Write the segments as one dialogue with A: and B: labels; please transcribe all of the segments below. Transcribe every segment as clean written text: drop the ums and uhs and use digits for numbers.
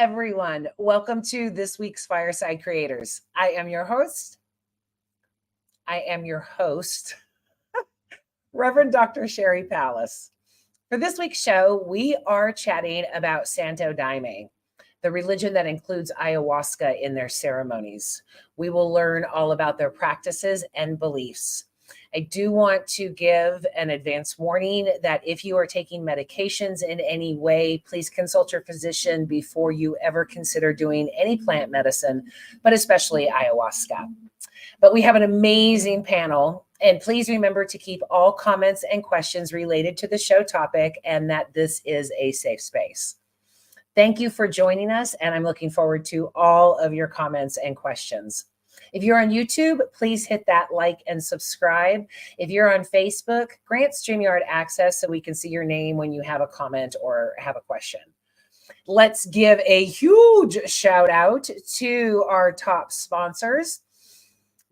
A: everyone. Welcome to this week's Fireside Creators. I am your host, Reverend Dr. Sherry Palace. For this week's show, we are chatting about Santo Daime, the religion that includes ayahuasca in their ceremonies. We will learn all about their practices and beliefs. I do want to give an advance warning that if you are taking medications in any way, please consult your physician before you ever consider doing any plant medicine, but especially ayahuasca. But we have an amazing panel, and please remember to keep all comments and questions related to the show topic and that this is a safe space. Thank you for joining us, and I'm looking forward to all of your comments and questions. If you're on YouTube, please hit that like and subscribe. If you're on Facebook, grant StreamYard access so we can see your name when you have a comment or have a question. Let's give a huge shout out to our top sponsors,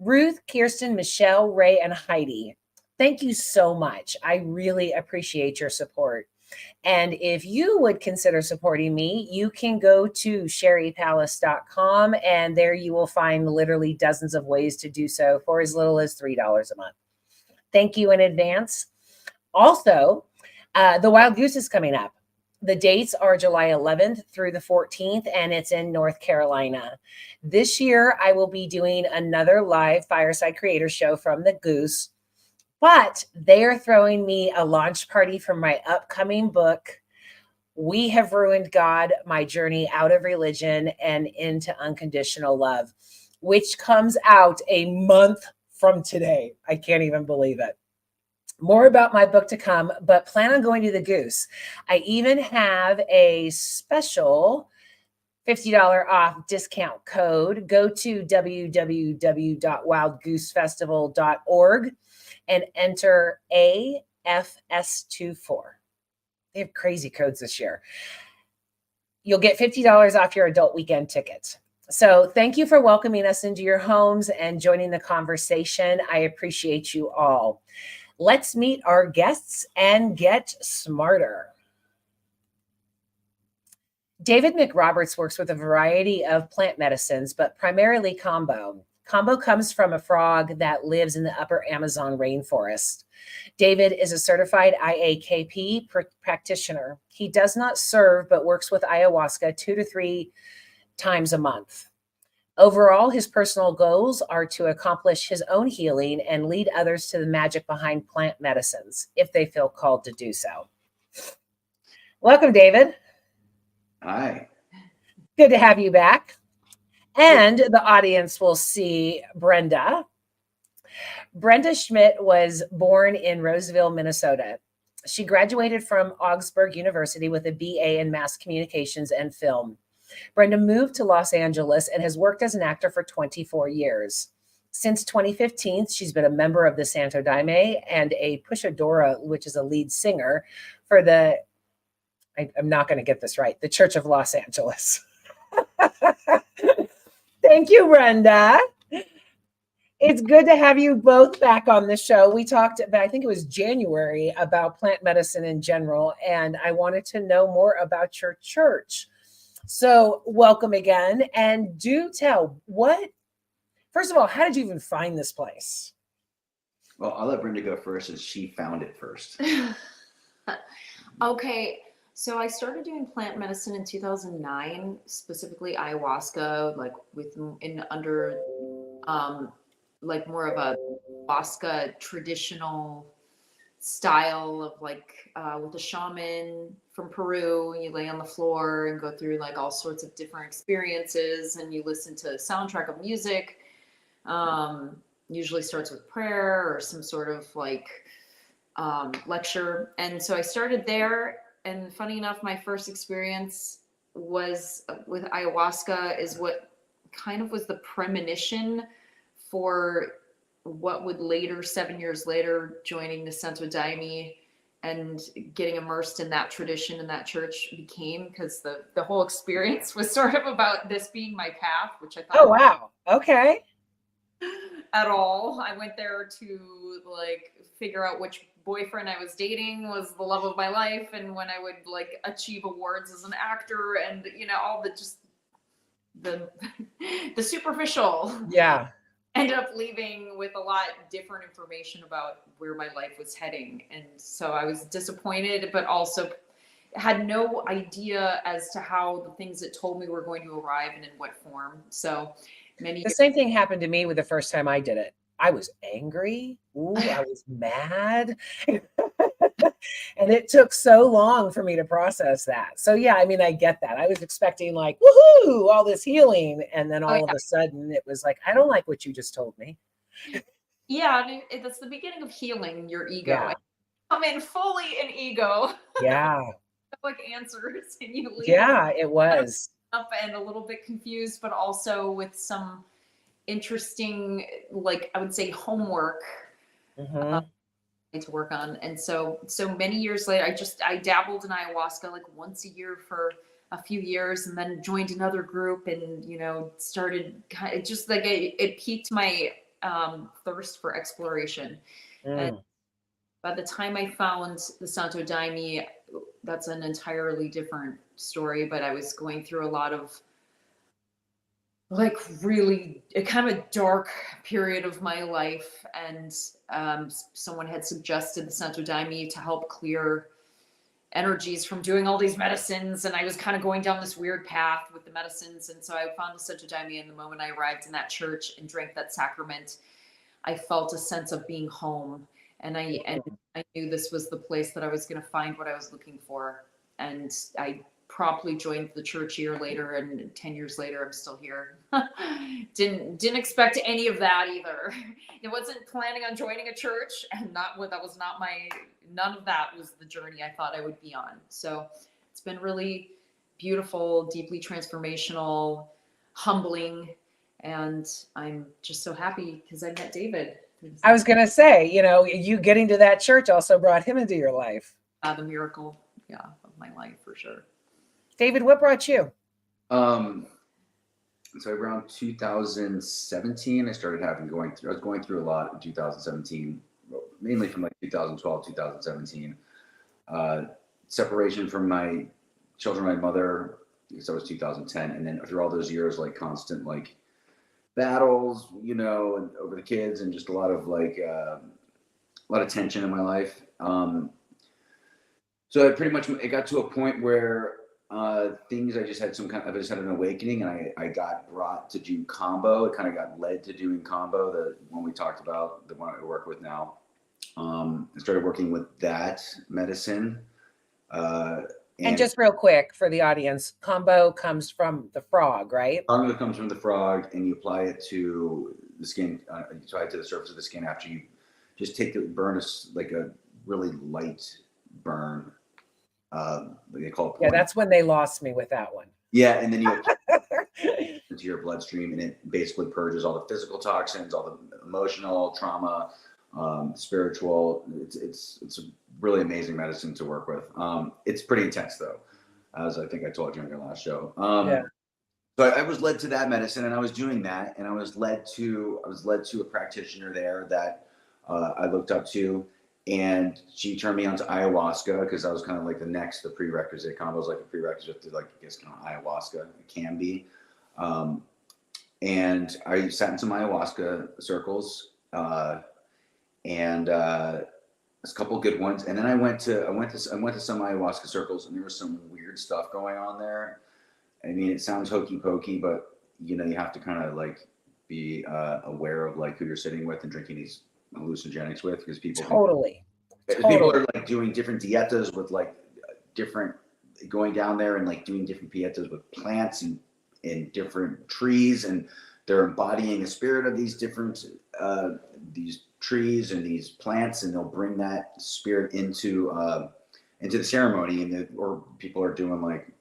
A: Ruth, Kirsten, Michelle, Ray, and Heidi. Thank you so much. I really appreciate your support. And if you would consider supporting me, you can go to sherrypalace.com, and there you will find literally dozens of ways to do so for as little as $3 a month. Thank you in advance. Also, the Wild Goose is coming up. The dates are July 11th through the 14th, and it's in North Carolina. This year, I will be doing another live Fireside Creator show from the Goose. But they are throwing me a launch party for my upcoming book, We Have Ruined God, My Journey Out of Religion and Into Unconditional Love, which comes out a month from today. I can't even believe it. More about my book to come, but plan on going to the Goose. I even have a special $50 off discount code. Go to www.wildgoosefestival.org and enter AFS24. They have crazy codes this year. You'll get $50 off your adult weekend tickets. So thank you for welcoming us into your homes and joining the conversation. I appreciate you all. Let's meet our guests and get smarter. David McRoberts works with a variety of plant medicines, but primarily Kambo. Kambo comes from a frog that lives in the upper Amazon rainforest. David is a certified IAKP practitioner. He does not serve, but works with ayahuasca 2 to 3 times a month. Overall, his personal goals are to accomplish his own healing and lead others to the magic behind plant medicines, if they feel called to do so. Welcome, David.
B: Hi.
A: Good to have you back. And the audience will see Brenda. Brenda Schmidt was born in Roseville, Minnesota. She graduated from Augsburg University with a BA in Mass Communications and Film. Brenda moved to Los Angeles and has worked as an actor for 24 years. Since 2015, she's been a member of the Santo Daime and a Pushadora, which is a lead singer for I'm not going to get this right, the Church of Los Angeles. Thank you, Brenda. It's good to have you both back on the show. We talked about, I think it was January, about plant medicine in general, and I wanted to know more about your church. So welcome again, and do tell first of all, how did you even find this place?
B: Well, I'll let Brenda go first as she found it first.
C: Okay. So I started doing plant medicine in 2009, specifically ayahuasca, like under more of a ayahuasca traditional style of with a shaman from Peru. You lay on the floor and go through like all sorts of different experiences, and you listen to a soundtrack of music. Usually starts with prayer or some sort of lecture. And so I started there. And funny enough, my first experience was with ayahuasca is what kind of was the premonition for what would later, 7 years later, joining the Santo Daime and getting immersed in that tradition and that church became, because the whole experience was sort of about this being my path, which I thought.
A: Oh, wow. Okay.
C: at all. I went there to like figure out which boyfriend I was dating was the love of my life, and when I would like achieve awards as an actor, and all the just the the superficial.
A: Yeah.
C: Ended up leaving with a lot different information about where my life was heading, and so I was disappointed, but also had no idea as to how the things that told me were going to arrive and in what form. So many
A: The same thing happened to me with the first time I did it. I was angry. Ooh, I was mad. And it took so long for me to process that. So yeah, I mean, I get that. I was expecting like, woohoo, all this healing. And then
C: oh
A: all of a sudden it was like, I don't like what you just told me.
C: yeah, and that's the beginning of healing your ego.
A: Yeah.
C: And come in fully in ego,
A: Yeah.
C: like answers, and you leave
A: Yeah, it was.
C: up and a little bit confused, but also with some interesting, like I would say, homework
A: Hmm.
C: to work on. And so many years later, I dabbled in ayahuasca like once a year for a few years, and then joined another group, and started kind of just like it piqued my thirst for exploration. And
A: Mm.
C: by the time I found the Santo Daime, that's an entirely different story. But I was going through a lot of like really a kind of a dark period of my life, and someone had suggested the Santo Daime to help clear energies from doing all these medicines, and I was kind of going down this weird path with the medicines, and so I found the Santo Daime, and the moment I arrived in that church and drank that sacrament, I felt a sense of being home, and I knew this was the place that I was going to find what I was looking for, and I promptly joined the church a year later, and 10 years later I'm still here. Didn't expect any of that either. It wasn't planning on joining a church, and that was not my, none of that was the journey I thought I would be on. So it's been really beautiful, deeply transformational, humbling, and I'm just so happy because I met David.
A: I was going to say, you getting to that church also brought him into your life.
C: The miracle, yeah, of my life for sure.
A: David, what brought you?
B: So around 2017, I started I was going through a lot in 2017, mainly from like 2012, 2017. Separation from my children, my mother, because that was 2010. And then through all those years, like constant like battles, and over the kids, and just a lot of tension in my life. So it got to a point where I just had I just had an awakening, and I got brought to do combo. It kind of got led to doing combo, the one we talked about, the one I work with now. I started working with that medicine.
A: And just real quick for the audience, combo comes from the frog, right?
B: Combo comes from the frog, and you apply it to the skin. You apply it to the surface of the skin after you just burn like a really light burn. They call it.
A: Yeah, that's when they lost me with that one.
B: Yeah, and then you apply it into your bloodstream, and it basically purges all the physical toxins, all the emotional trauma, spiritual. It's a really amazing medicine to work with. It's pretty intense though, as I think I told you on your last show.
A: Yeah.
B: So I was led to that medicine, and I was doing that, and I was led to a practitioner there that I looked up to, and she turned me on to ayahuasca because that was kind of like the prerequisite. Combo was like a prerequisite to, like, I guess, kind of ayahuasca. It can be. And I sat in some ayahuasca circles, and a couple good ones. And then I went to some ayahuasca circles, and there was some weird stuff going on there. I mean, it sounds hokey pokey, but you have to kind of like be aware of like who you're sitting with and drinking these hallucinogenics with, because people are like doing different dietas with like different, going down there and like doing different dietas with plants and different trees, and they're embodying the spirit of these different these trees and these plants, and they'll bring that spirit into the ceremony, or people are doing like,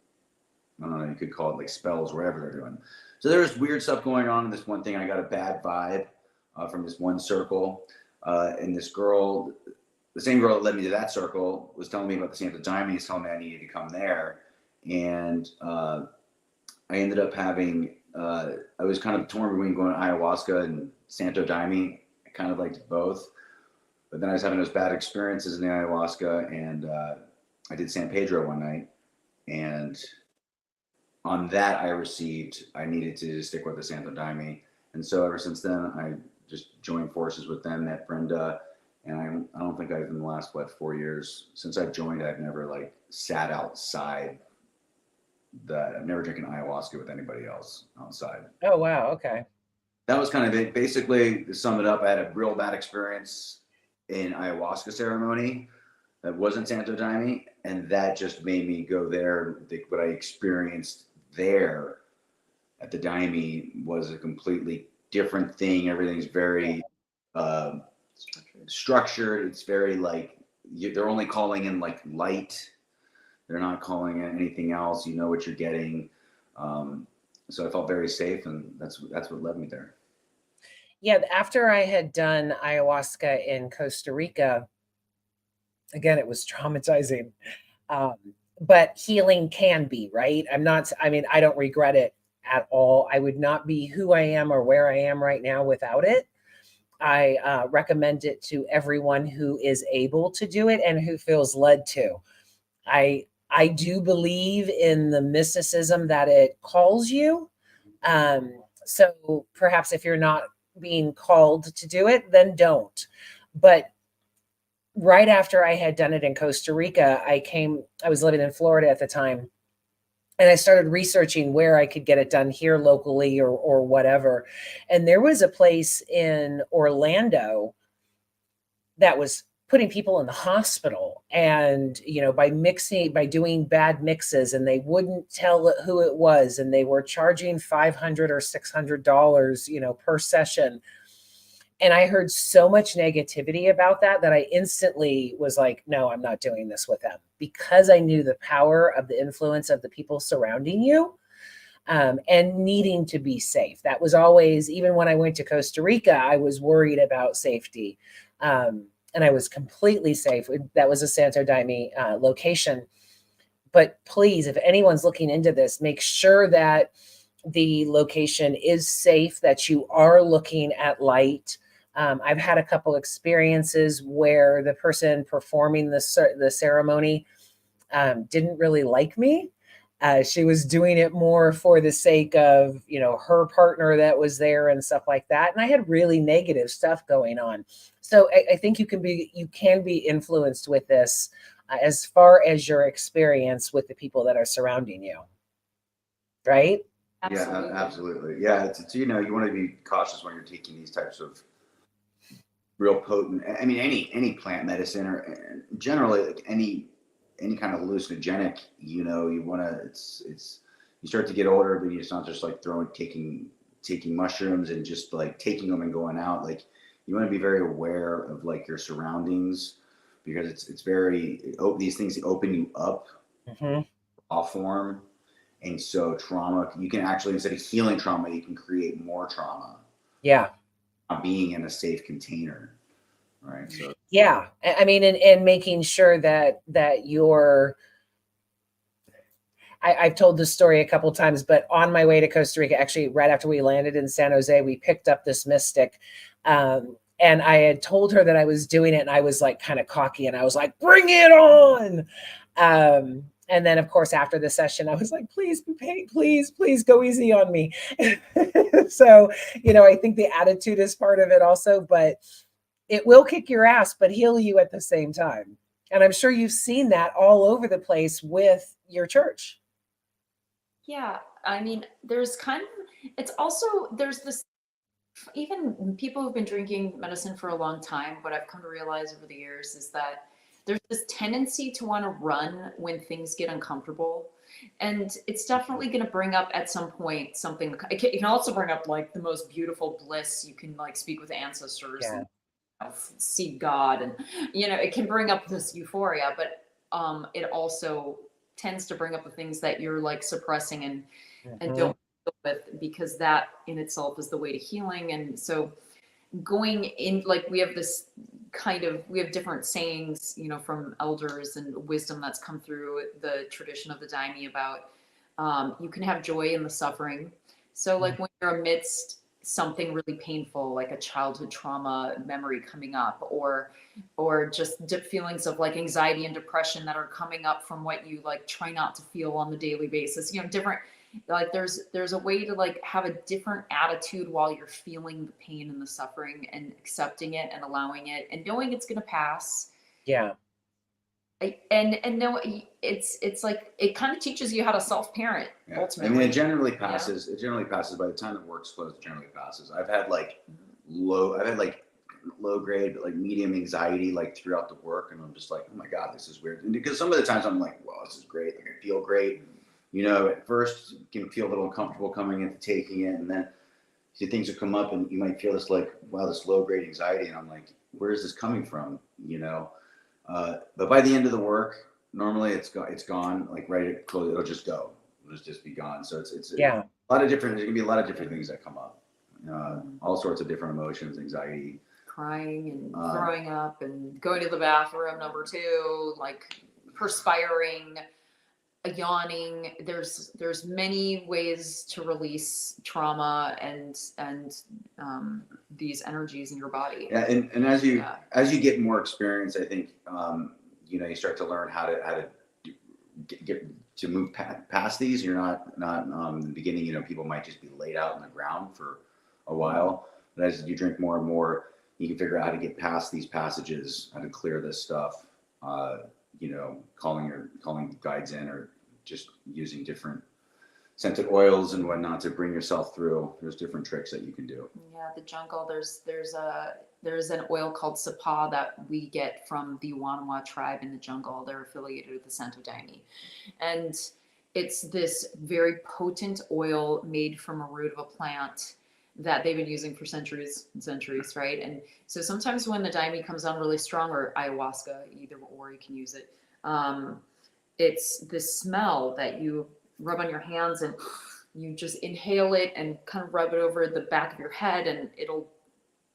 B: I don't know, you could call it like spells, whatever they're doing. So there's weird stuff going on in this one thing. I got a bad vibe from this one circle, and this girl, the same girl that led me to that circle, was telling me about the Santo Daime. He's telling me I needed to come there, and I ended up having. I was kind of torn between going to ayahuasca and Santo Daime. I kind of liked both, but then I was having those bad experiences in the ayahuasca, and I did San Pedro one night, and on that I needed to stick with the Santo Daime, and so ever since then I just joined forces with them, met Brenda, and I don't think I've in the last 4 years since I've joined, I've never like sat outside. I've never drinking ayahuasca with anybody else outside.
A: Oh, wow. Okay.
B: That was kind of it. Basically, to sum it up, I had a real bad experience in ayahuasca ceremony that wasn't Santo Daime, and that just made me go there. What I experienced there at the Daime was a completely different thing. Everything's very structured. It's very like they're only calling in like light. They're not calling in anything else. You know what you're getting. So I felt very safe, and that's what led me there.
A: Yeah, after I had done ayahuasca in Costa Rica, again, it was traumatizing. Um, but healing can be, right? I mean, I don't regret it at all. I would not be who I am or where I am right now without it. I recommend it to everyone who is able to do it and who feels led to. I do believe in the mysticism that it calls you. So perhaps if you're not being called to do it, then don't. But right after I had done it in Costa Rica, I was living in Florida at the time, and I started researching where I could get it done here locally or whatever. And there was a place in Orlando that was putting people in the hospital, and by doing bad mixes, and they wouldn't tell who it was, and they were charging $500 or $600 per session. And I heard so much negativity about that I instantly was like, no, I'm not doing this with them, because I knew the power of the influence of the people surrounding you, and needing to be safe. That was always, even when I went to Costa Rica, I was worried about safety. And I was completely safe. That was a Santo Daime location. But please, if anyone's looking into this, make sure that the location is safe, that you are looking at light. I've had a couple experiences where the person performing the ceremony didn't really like me. She was doing it more for the sake of, her partner that was there and stuff like that. And I had really negative stuff going on. So I think you can be influenced with this as far as your experience with the people that are surrounding you. Right?
C: Absolutely.
B: Yeah, absolutely. Yeah, it's you want to be cautious when you're taking these types of real potent. I mean, any plant medicine, or generally like any kind of hallucinogenic. You want to. It's you start to get older, but it's not just like taking mushrooms and just like taking them and going out. Like you want to be very aware of like your surroundings, because it's very these things open you up.
A: Mm-hmm.
B: Off form. And so trauma, you can actually, instead of healing trauma, you can create more trauma.
A: Yeah.
B: Being in a safe container. Right. So
A: yeah, I mean, and making sure that I've told this story a couple of times, but on my way to Costa Rica, actually right after we landed in San Jose, we picked up this mystic. And I had told her that I was doing it, and I was like kind of cocky, and I was like, bring it on. And then of course, after the session, I was like, please be paid, please go easy on me. So, I think the attitude is part of it also, but it will kick your ass, but heal you at the same time. And I'm sure you've seen that all over the place with your church.
C: Yeah, I mean, there's this, even people who've been drinking medicine for a long time, what I've come to realize over the years is that there's this tendency to want to run when things get uncomfortable. And it's definitely going to bring up at some point something. It can also bring up like the most beautiful bliss. You can like speak with ancestors.
A: Yeah.
C: And see God, and it can bring up this euphoria, but it also tends to bring up the things that you're like suppressing and don't deal with, because that in itself is the way to healing. And so going in, like we have different sayings, from elders and wisdom that's come through the tradition of the Daime about you can have joy in the suffering. So like when you're amidst something really painful, like a childhood trauma memory coming up, or just deep feelings of like anxiety and depression that are coming up from what you like try not to feel on the daily basis. Different, like there's a way to like have a different attitude while you're feeling the pain and the suffering and accepting it and allowing it and knowing it's going to pass.
A: Yeah.
C: And no, it's like it kind of teaches you how to self-parent.
B: Yeah.
C: Ultimately,
B: I mean, it generally passes. It generally passes by the time the work's closed. It generally passes. I've had like low grade, but like medium anxiety like throughout the work, and I'm just like, oh my god, this is weird. And because some of the times I'm like, wow, this is great. Like I feel great. At first you can feel a little uncomfortable coming into taking it, and then things will come up, and you might feel this like, wow, this low grade anxiety, and I'm like, where is this coming from? But by the end of the work, normally it's gone. Like right at close, it'll just go. It'll just be gone. So it's
A: Yeah.
B: a lot of different. There can be a lot of different things that come up. All sorts of different emotions, anxiety,
C: crying and throwing up and going to the bathroom number 2, like perspiring, yawning. There's many ways to release trauma and these energies in your body.
B: Yeah, and as you get more experience, I think you start to learn how to get to move past these. You're not in the beginning. People might just be laid out on the ground for a while, but as you drink more and more, you can figure out how to get past these passages, how to clear this stuff. Calling guides in, or just using different scented oils and whatnot to bring yourself through. There's different tricks that you can do.
C: Yeah, the jungle. There's an oil called Sapa that we get from the Wanwa tribe in the jungle. They're affiliated with the Santo Daime, and it's this very potent oil made from a root of a plant that they've been using for centuries and centuries, right? And so sometimes when the daime comes on really strong, or ayahuasca, either or, you can use it. It's this smell that you rub on your hands, and you just inhale it and kind of rub it over the back of your head, and it'll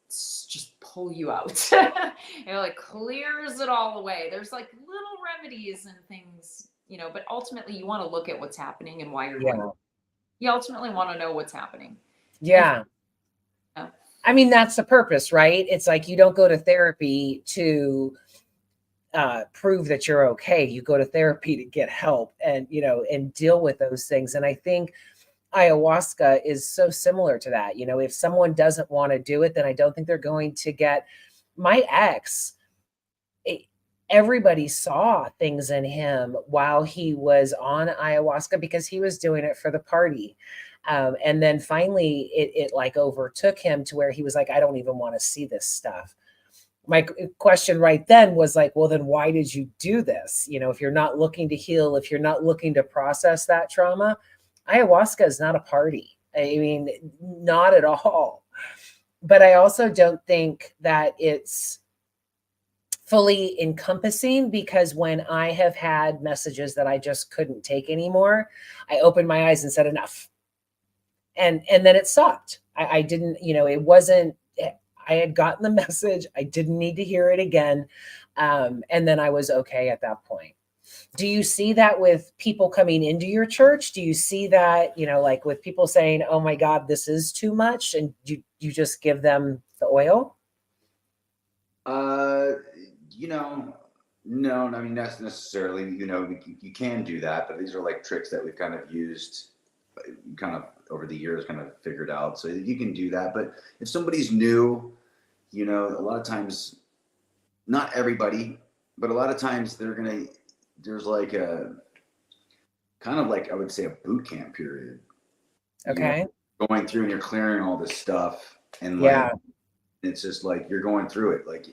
C: just pull you out. It like clears it all away. There's like little remedies and things, but ultimately you want to look at what's happening and why you're doing it. You ultimately want to know what's happening.
A: Yeah. I mean, that's the purpose, right? It's like you don't go to therapy to prove that you're okay. You go to therapy to get help and, and deal with those things. And I think ayahuasca is so similar to that. If someone doesn't want to do it, then I don't think they're going to get. My ex, everybody saw things in him while he was on ayahuasca because he was doing it for the party. And then finally it like overtook him to where he was like, I don't even want to see this stuff. My question right then was like, well, then why did you do this? If you're not looking to heal, if you're not looking to process that trauma, ayahuasca is not a party. I mean, not at all. But I also don't think that it's fully encompassing, because when I have had messages that I just couldn't take anymore, I opened my eyes and said, enough. And then it stopped. I didn't, it wasn't, I had gotten the message. I didn't need to hear it again. And then I was okay at that point. Do you see that with people coming into your church? Do you see that, like with people saying, oh my God, this is too much? And you just give them the oil?
B: No, I mean, that's necessarily, you can do that, but these are like tricks that we've kind of used kind of over the years, kind of figured out, so you can do that. But if somebody's new, a lot of times, not everybody, but a lot of times there's like a kind of like, I would say, a boot camp period.
A: Okay.
B: Going through and you're clearing all this stuff, and it's just like you're going through it. Like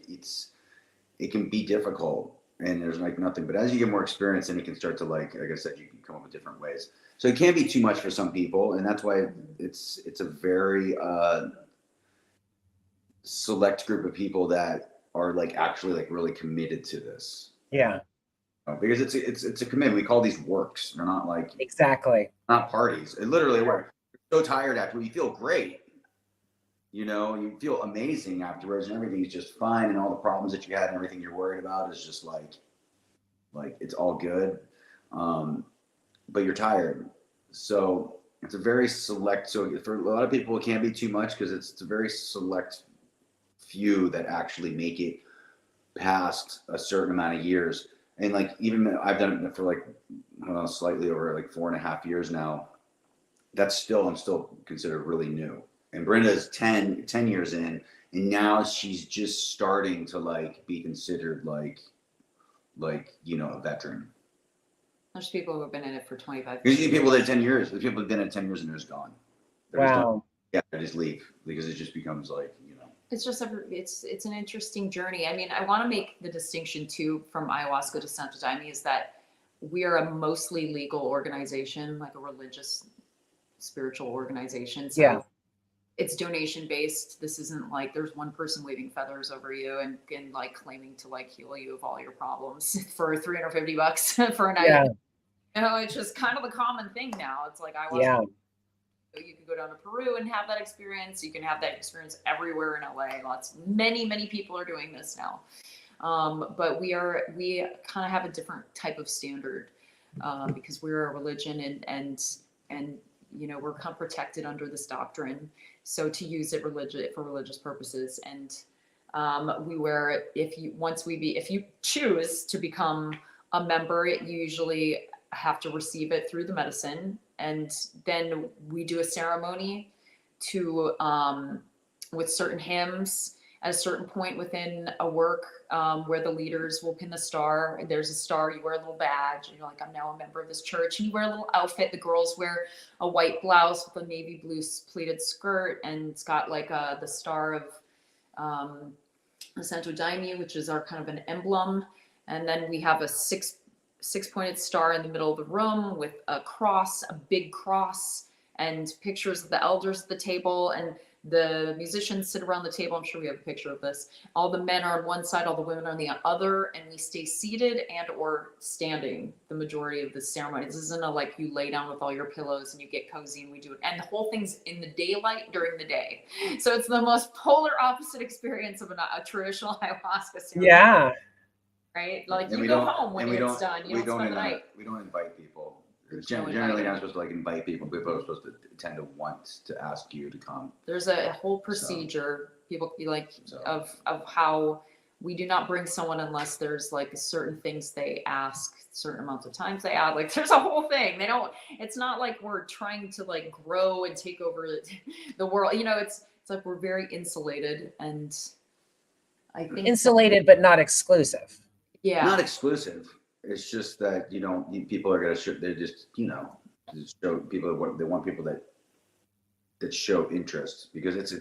B: it can be difficult, and there's like nothing. But as you get more experience, then you can start to like I said, you can come up with different ways. So it can be too much for some people, and that's why it's a very select group of people that are like actually like really committed to this.
A: Yeah.
B: Because it's a commitment. We call these works. They're not like
A: exactly
B: not parties. It literally works. You're so tired after, you feel great. You feel amazing afterwards, and everything's just fine, and all the problems that you had and everything you're worried about is just like it's all good. But you're tired. So it's a very select. So for a lot of people, it can't be too much because it's a very select few that actually make it past a certain amount of years. And like even I've done it for like slightly over like 4.5 years now. I'm still considered really new. And Brenda's 10 years in, and now she's just starting to like be considered a veteran.
C: There's people who have been in it for 25
B: Because
C: years.
B: you people that 10 years, the people have been at 10 years and they're just gone. They're just done.
A: Wow.
B: Yeah, they just leave because it just becomes like,
C: It's just it's an interesting journey. I mean, I want to make the distinction too from ayahuasca to Santo Daime is that we are a mostly legal organization, like a religious, spiritual organization. So
A: Yeah.
C: it's donation based. This isn't like there's one person waving feathers over you and like claiming to like heal you of all your problems for $350 for a night.
A: Yeah.
C: You know, it's just kind of the common thing now. It's like ayahuasca.
A: Yeah.
C: You can go down to Peru and have that experience. You can have that experience everywhere in LA. Many people are doing this now. But we kind of have a different type of standard because we're a religion and we're kind of protected under this doctrine. So to use it for religious purposes, and if you choose to become a member, you usually have to receive it through the medicine, and then we do a ceremony to with certain hymns at a certain point within a work where the leaders will pin the star. There's a star, you wear a little badge, and you're like, I'm now a member of this church. And you wear a little outfit. The girls wear a white blouse with a navy blue pleated skirt, and it's got like the star of Santo Daime, which is our kind of an emblem. And then we have a six-pointed star in the middle of the room with a cross, a big cross, and pictures of the elders at the table, and the musicians sit around the table. I'm sure we have a picture of this. All the men are on one side, all the women are on the other, and we stay seated and or standing the majority of the ceremony. This isn't like you lay down with all your pillows and you get cozy and we do it. And the whole thing's in the daylight during the day. So it's the most polar opposite experience of a traditional ayahuasca ceremony.
A: Yeah.
C: Right? Like you go home when it's done. You don't spend the night.
B: We don't invite people. Generally, you're not supposed to like invite people. People are supposed to tend to want to ask you to come.
C: There's a whole procedure. People of how we do not bring someone unless there's like certain things they ask, certain amounts of times they add. Like there's a whole thing. It's not like we're trying to like grow and take over the world. It's like we're very insulated, and I think
A: Insulated but not exclusive.
C: Yeah.
B: Not exclusive. It's just that people are gonna show. They're just show people they want people that show interest, because it's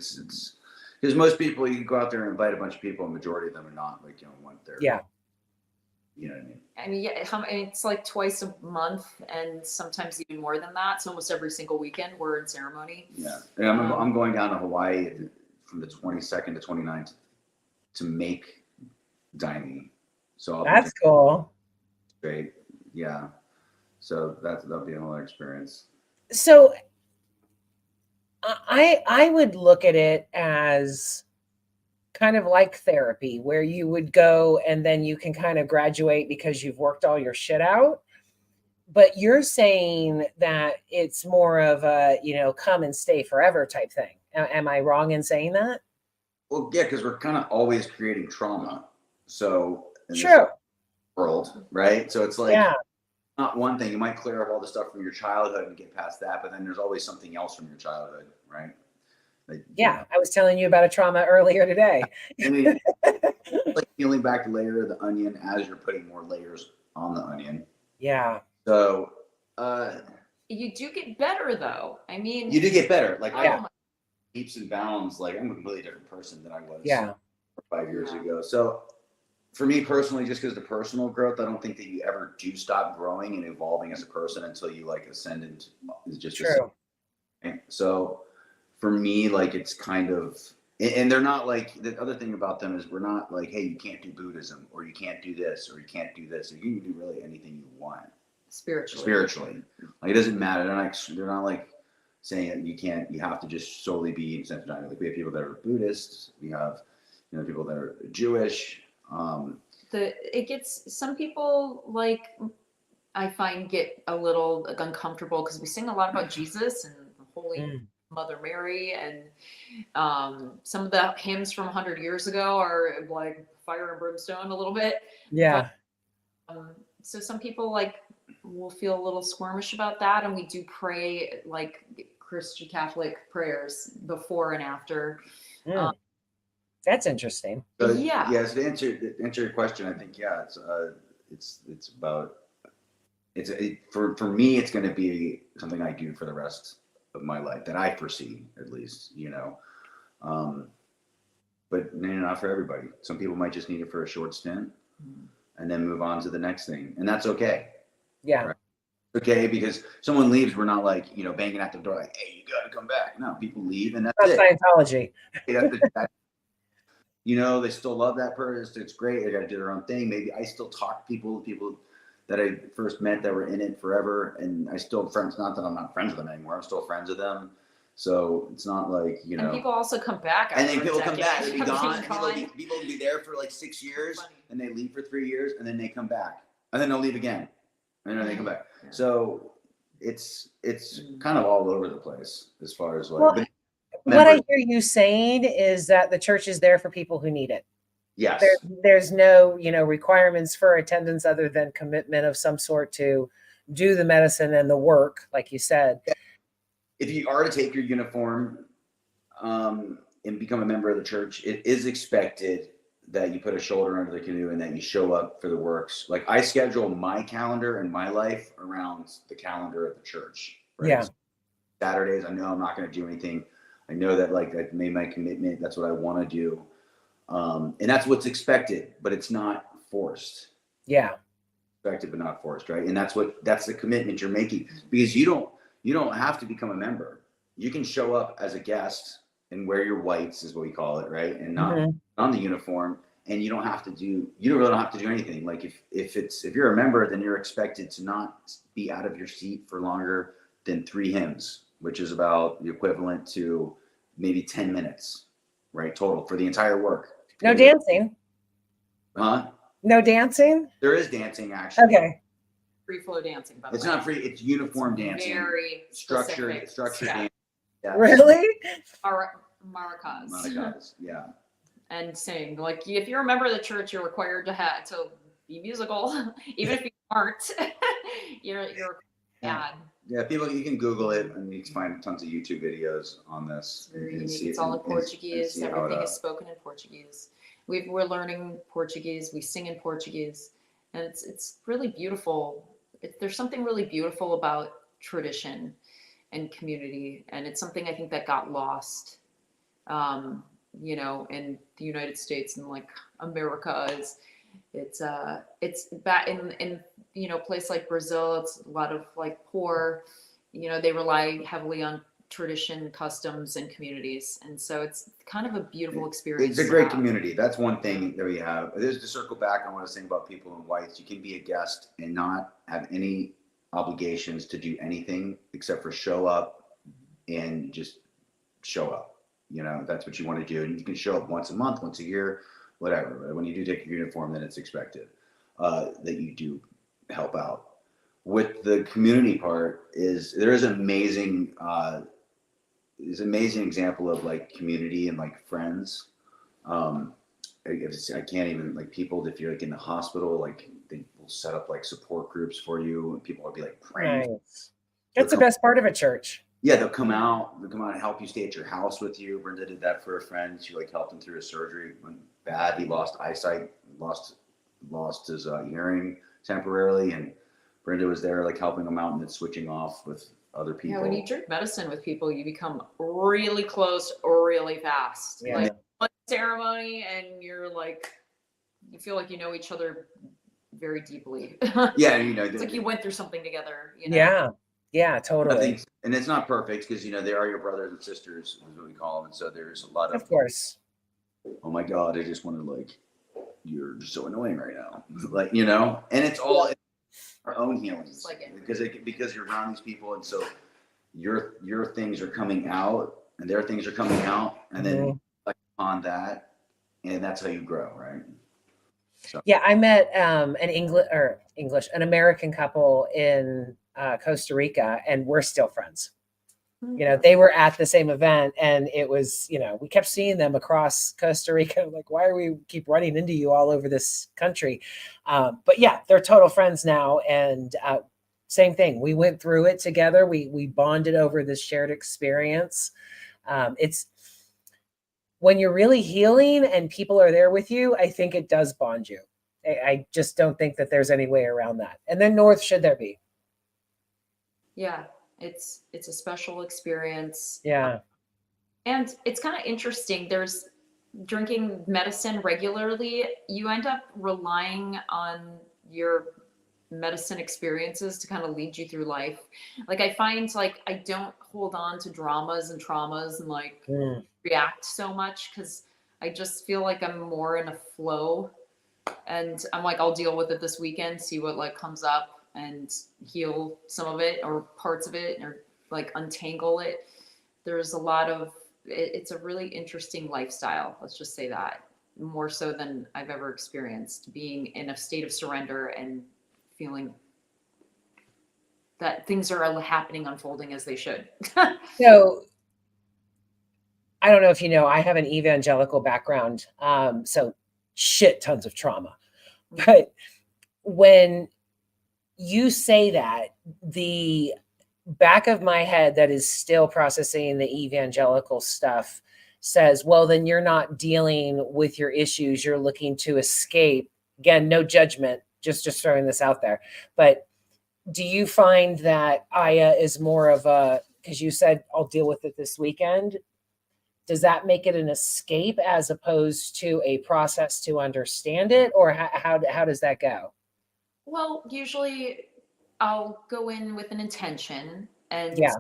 B: because most people, you can go out there and invite a bunch of people, and majority of them are not want their
A: Yeah.
B: You know what I mean?
C: I mean, yeah, it's like twice a month, and sometimes even more than that. So almost every single weekend we're in ceremony.
B: Yeah, and I'm going down to Hawaii from the 22nd to 29th to make Daime. So
A: That's cool.
B: Great, yeah. So that'll be a whole experience.
A: So I would look at it as kind of like therapy, where you would go and then you can kind of graduate because you've worked all your shit out. But you're saying that it's more of a, come and stay forever type thing. Am I wrong in saying that?
B: Well, yeah, because we're kind of always creating trauma. So
A: True.
B: World, right? So it's like,
A: yeah,
B: not one thing. You might clear up all the stuff from your childhood and get past that, but then there's always something else from your childhood, right? Like,
A: yeah. I was telling you about a trauma earlier today.
B: I mean, like peeling back the layer of the onion as you're putting more layers on the onion.
A: Yeah.
B: So
C: you do get better, though. I mean,
B: you do get better. Like leaps and bounds. Like I'm a completely different person than I was 5 years ago. So for me personally, just because the personal growth, I don't think that you ever do stop growing and evolving as a person until you like ascend into is just
A: true.
B: So for me, like it's kind of, and they're not like, the other thing about them is we're not like, hey, you can't do Buddhism, or you can't do this, or you can't do this. You can do really anything you want. Spiritually. Like it doesn't matter. They're not like saying you have to just solely be Santo Daime. Like we have people that are Buddhists, we have people that are Jewish.
C: It gets some people like I find get a little like, uncomfortable because we sing a lot about Jesus and the Holy
A: Mm.
C: Mother Mary, and some of the hymns from 100 years ago are like fire and brimstone a little bit.
A: Yeah.
C: So some people like will feel a little squirmish about that, and we do pray like Christian Catholic prayers before and after.
A: Mm. That's interesting.
B: So,
C: Yeah.
B: yes, to answer your question, I think it's about for me it's going to be something I do for the rest of my life that I foresee, at least, but not for everybody. Some people might just need it for a short stint and then move on to the next thing, and that's okay.
A: Yeah.
B: Right? Okay, because someone leaves, we're not like banging at the door like, hey, you got to come back. No, people leave, and that's
A: Not
B: it.
A: Scientology.
B: They still love that person. It's great. They got to do their own thing. Maybe I still talk to people that I first met that were in it forever, and I still friends. Not that I'm not friends with them anymore. I'm still friends with them. So it's not like
C: And people also come back.
B: And then people come back. They be gone.
C: gone.
B: People will be there for like 6 years, and they leave for 3 years, and then they come back, and then they'll leave again, and then they come back. Yeah. So it's kind of all over the place as far as
A: what I hear you saying is that the church is there for people who need it.
B: Yes.
A: There's no, requirements for attendance other than commitment of some sort to do the medicine and the work, like you said.
B: If you are to take your uniform and become a member of the church, it is expected that you put a shoulder under the canoe and that you show up for the works. Like I schedule my calendar and my life around the calendar of the church. Right?
A: Yeah.
B: So Saturdays, I know I'm not going to do anything. I know that like I've made my commitment. That's what I want to do. And that's what's expected, but it's not forced.
A: Yeah.
B: Expected, but not forced. Right. And that's the commitment you're making, because you don't have to become a member. You can show up as a guest and wear your whites, is what we call it. Right. And not on the uniform. And you don't really don't have to do anything. Like if you're a member, then you're expected to not be out of your seat for longer than 3 hymns, which is about the equivalent to maybe 10 minutes, right? Total for the entire work.
A: No dancing.
B: Huh?
A: No dancing?
B: There is dancing, actually.
A: Okay.
C: Free flow dancing, by the way.
B: It's not free, it's uniform dancing.
C: Very
B: structured dance.
A: Yeah. Really?
C: Maracas.
B: Yeah.
C: And sing. Like if you're a member of the church, you're required to be musical, even if you aren't. you're bad.
B: Yeah, people, you can Google it and you can find tons of YouTube videos on this.
C: It's all in Portuguese. Everything is spoken in Portuguese. We're learning Portuguese. We sing in Portuguese, and it's really beautiful. There's something really beautiful about tradition and community, and it's something I think that got lost. In the United States and like America it's back in place like Brazil. It's a lot of like poor, they rely heavily on tradition, customs, and communities, and so it's kind of a beautiful experience.
B: It's a great community. That's one thing that we have. There's to circle back on what I was saying about people in whites. You can be a guest and not have any obligations to do anything except for show up and just show up. That's what you want to do. And you can show up once a month, once a year, whatever. But when you do take your uniform, then it's expected that you do help out. With the community part, there is an amazing example of like community and like friends. I can't even like people, if you're like in the hospital, like they will set up like support groups for you, and people will be like praying.
A: Nice. That's the best part of a church.
B: Yeah, they'll come out and help you, stay at your house with you. Brenda did that for a friend. She like helped him through his surgery. Went bad. He lost eyesight, lost his hearing temporarily, and Brenda was there like helping him out and then switching off with other people.
C: Yeah, when you drink medicine with people, you become really close really fast.
A: Yeah.
C: Like one ceremony, and you're like, you feel like you know each other very deeply.
B: Yeah,
C: it's like you went through something together.
A: Yeah, totally.
B: And it's not perfect because they are your brothers and sisters, is what we call them. And so there's a lot
A: of course.
B: Oh my God, I just want to like, you're just so annoying right now, like and it's all our own healings, because you're around these people, and so your things are coming out, and their things are coming out, and then like on that, and that's how you grow, right? So
A: Yeah, I met an American couple in Costa Rica, and we're still friends. You know, they were at the same event, and it was, you know, we kept seeing them across Costa Rica. Like, why are we keep running into you all over this country? But yeah, they're total friends now, and same thing. We went through it together. We bonded over this shared experience. It's when you're really healing and people are there with you, I think it does bond you. I just don't think that there's any way around that. And then north, should there be?
C: Yeah, it's a special experience.
A: Yeah.
C: And it's kind of interesting. There's drinking medicine regularly, you end up relying on your medicine experiences to kind of lead you through life. Like I find like I don't hold on to dramas and traumas and like
A: Mm.
C: react so much because I just feel like I'm more in a flow, and I'm like I'll deal with it this weekend, see what like comes up and heal some of it or parts of it or like untangle it. There's a lot of it's a really interesting lifestyle, let's just say that, more so than I've ever experienced, being in a state of surrender and feeling that things are happening, unfolding as they should.
A: So I don't know if you know, I have an evangelical background. So shit tons of trauma. But when you say that, the back of my head that is still processing the evangelical stuff says, well, then you're not dealing with your issues. You're looking to escape. Again, no judgment, just throwing this out there. But do you find that Aya is more of a, because you said, I'll deal with it this weekend. Does that make it an escape as opposed to a process to understand it? Or how does that go?
C: Well, usually I'll go in with an intention, and
A: Yeah.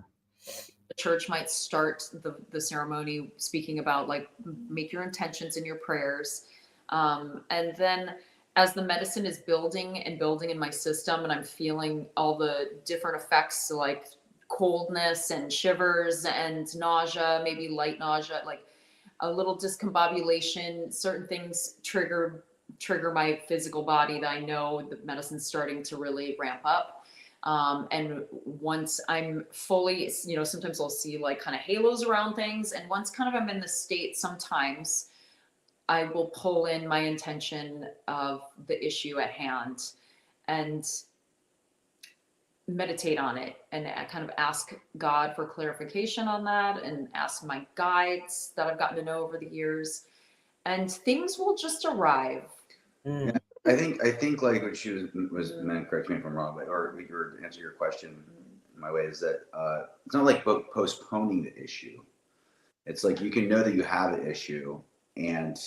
C: the church might start the ceremony speaking about like make your intentions and your prayers. And then as the medicine is building and building in my system and I'm feeling all the different effects, so like coldness and shivers and nausea, maybe light nausea, like a little discombobulation, certain things trigger my physical body that I know the medicine's starting to really ramp up. And once I'm fully, you know, sometimes I'll see like kind of halos around things. And once kind of I'm in the state, sometimes I will pull in my intention of the issue at hand and meditate on it and kind of ask God for clarification on that and ask my guides that I've gotten to know over the years. And things will just arrive.
A: Mm.
B: yeah, I think like what she was meant. Correct me if I'm wrong, but or your answer your question in my way is that it's not like postponing the issue. It's like you can know that you have an issue, and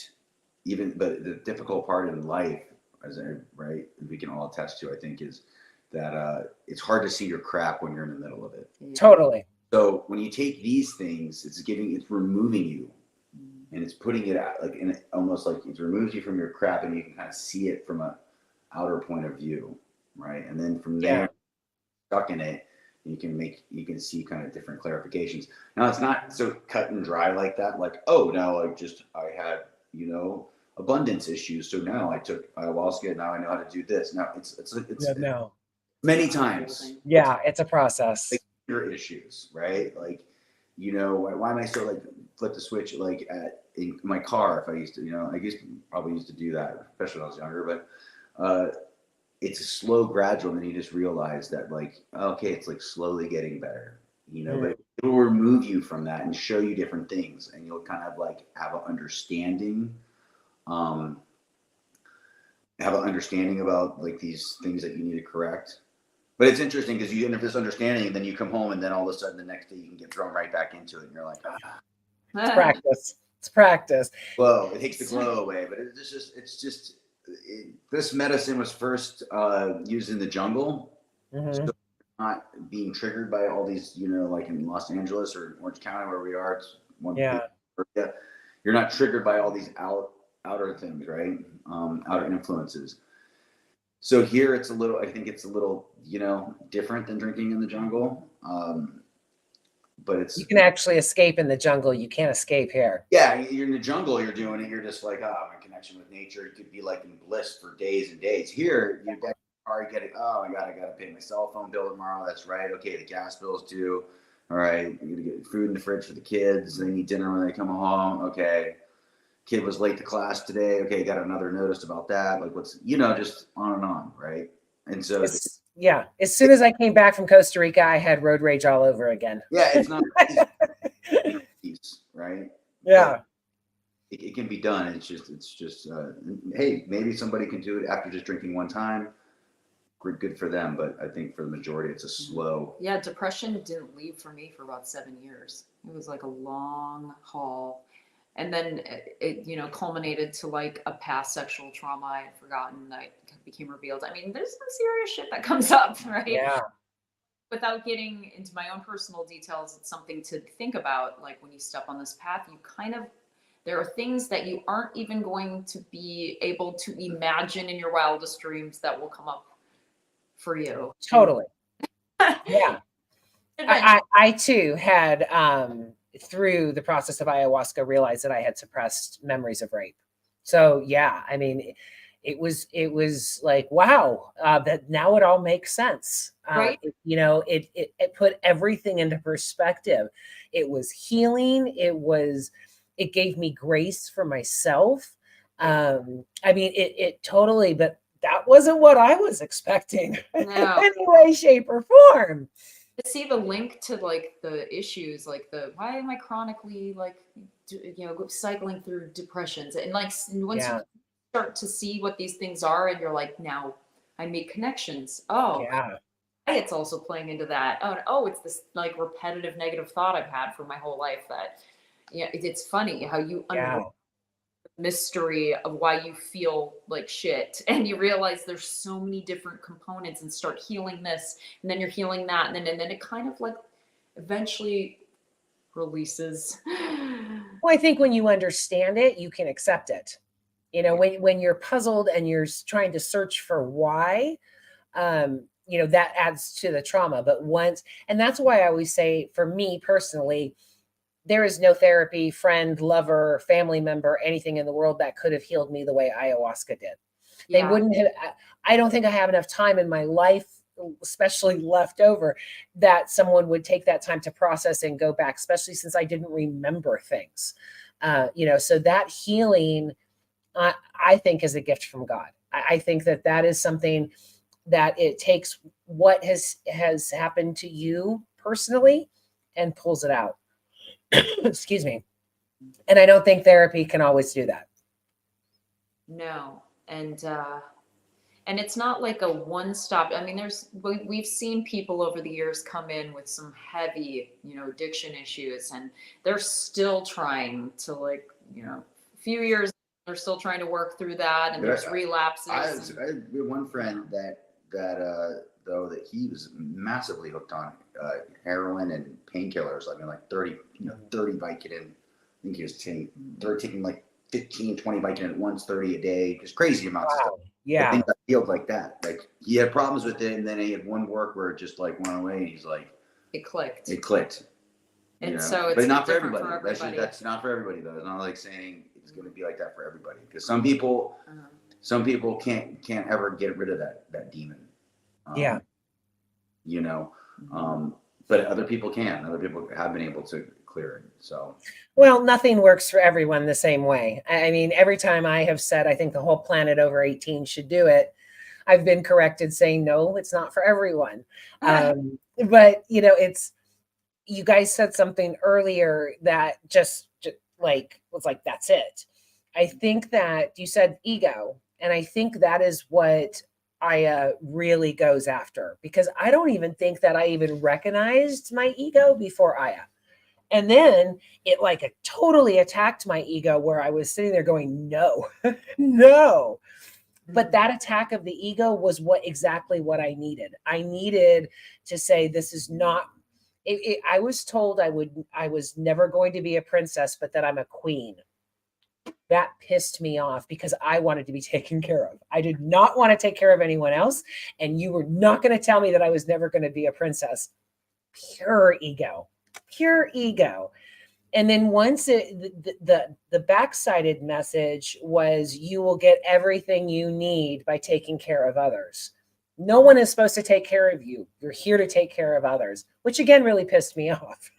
B: but the difficult part in life, as right, we can all attest to, I think, is that it's hard to see your crap when you're in the middle of it.
A: Totally.
B: So when you take these things, it's removing you, and it's putting it out like in almost like it removes you from your crap, and you can kind of see it from a outer point of view, right? And then from there, stuck in it, you can see kind of different clarifications. Now it's not so cut and dry like that. Like, oh, now I had abundance issues, so now I took ayahuasca. Now I know how to do this. Now it's
A: No.
B: many times.
A: Yeah, it's a process.
B: Like your issues, right? Like, why am I so like flip the switch like in my car if I used to, I probably used to do that, especially when I was younger, but it's a slow gradual, and then you just realize that like, okay, it's like slowly getting better, but it will remove you from that and show you different things, and you'll kind of like have an understanding about like these things that you need to correct. But it's interesting because you end up this understanding, and then you come home, and then all of a sudden the next day you can get thrown right back into it, and you're like,
A: It's practice. It's practice.
B: Well, it takes the glow away, but this medicine was first used in the jungle,
A: Mm-hmm.
B: so not being triggered by all these, like in Los Angeles or Orange County where we are. It's one big area. You're not triggered by all these outer things, right? Outer influences. So here I think it's a little, different than drinking in the jungle. but it's,
A: You can actually escape in the jungle. You can't escape here.
B: yeah, you're in the jungle, you're doing it, you're just like, oh, my connection with nature. You could be like in bliss for days and days. Here, you are getting, oh my God, I got to pay my cell phone bill tomorrow. That's right. Okay, the gas bill's due. All right, I'm gonna get food in the fridge for the kids. They need dinner when they come home. Okay, kid was late to class today. Okay, got another notice about that. Like, what's, just on and on, right? And so,
A: Yeah, as soon as I came back from Costa Rica, I had road rage all over again.
B: yeah, it's not peace, right?
A: Yeah.
B: It can be done. It's just, hey, maybe somebody can do it after just drinking one time. Good for them, but I think for the majority, it's a slow.
C: Yeah, depression didn't leave for me for about 7 years. It was like a long haul, and then it culminated to like a past sexual trauma I had forgotten that became revealed. I mean, there's some serious shit that comes up, right?
A: Yeah.
C: Without getting into my own personal details, it's something to think about. Like when you step on this path, there are things that you aren't even going to be able to imagine in your wildest dreams that will come up for you.
A: Totally. Yeah. I too had, through the process of ayahuasca, realized that I had suppressed memories of rape. So yeah, I mean, it was like, wow, that now it all makes sense.
C: Right.
A: It put everything into perspective. It was healing. It gave me grace for myself. I mean, it totally, but that wasn't what I was expecting in any way, shape, or form.
C: To see the link to like the issues, like why am I chronically like, cycling through depressions, and like once you start to see what these things are, and you're like, now I make connections. Oh,
A: yeah.
C: It's also playing into that. Oh, it's this like repetitive negative thought I've had for my whole life that, it's funny how you unravel the mystery of why you feel like shit, and you realize there's so many different components, and start healing this, and then you're healing that, and then it kind of like eventually releases.
A: Well, I think when you understand it, you can accept it. When you're puzzled and you're trying to search for why, that adds to the trauma. But and that's why I always say, for me personally, there is no therapy, friend, lover, family member, anything in the world that could have healed me the way ayahuasca did. They wouldn't have. I don't think I have enough time in my life, especially left over, that someone would take that time to process and go back, especially since I didn't remember things. So that healing, I think, is a gift from God. I think that is something that it takes what has happened to you personally and pulls it out. Excuse me. And I don't think therapy can always do that.
C: No. And it's not like a one-stop. I mean, we've seen people over the years come in with some heavy, addiction issues, and they're still trying to, like, a few years, they're still trying to work through that, and there's relapses.
B: I had one friend that he was massively hooked on heroin and painkillers. I mean, like 30 Vicodin. I think he was taking like 15, 20 Vicodin at once, 30 a day, just crazy amounts of stuff.
A: Yeah.
B: Things got healed like that. Like, he had problems with it, and then he had one work where it just like went away, and he's like,
C: it clicked.
B: And
C: so it's
B: but not for
C: different
B: everybody.
C: For everybody.
B: That's not for everybody, though. It's not like saying it's going to be like that for everybody, because some people can't ever get rid of that demon. But other people can. Other people have been able to clear it. So,
A: well, nothing works for everyone the same way. I mean, every time I have said I think the whole planet over 18 should do it, I've been corrected saying no, it's not for everyone. But it's, you guys said something earlier that just like was like, that's it. I think that you said ego, and I think that is what Aya really goes after, because I don't even think that I even recognized my ego before Aya. And then it like totally attacked my ego, where I was sitting there going, no, no. But that attack of the ego was exactly what I needed. I needed to say, this is not, I was told I was never going to be a princess, but that I'm a queen. That pissed me off, because I wanted to be taken care of. I did not want to take care of anyone else. And you were not going to tell me that I was never going to be a princess. Pure ego. pure ego. And then once the backsided message was, you will get everything you need by taking care of others. No one is supposed to take care of you. You're here to take care of others, which again really pissed me off.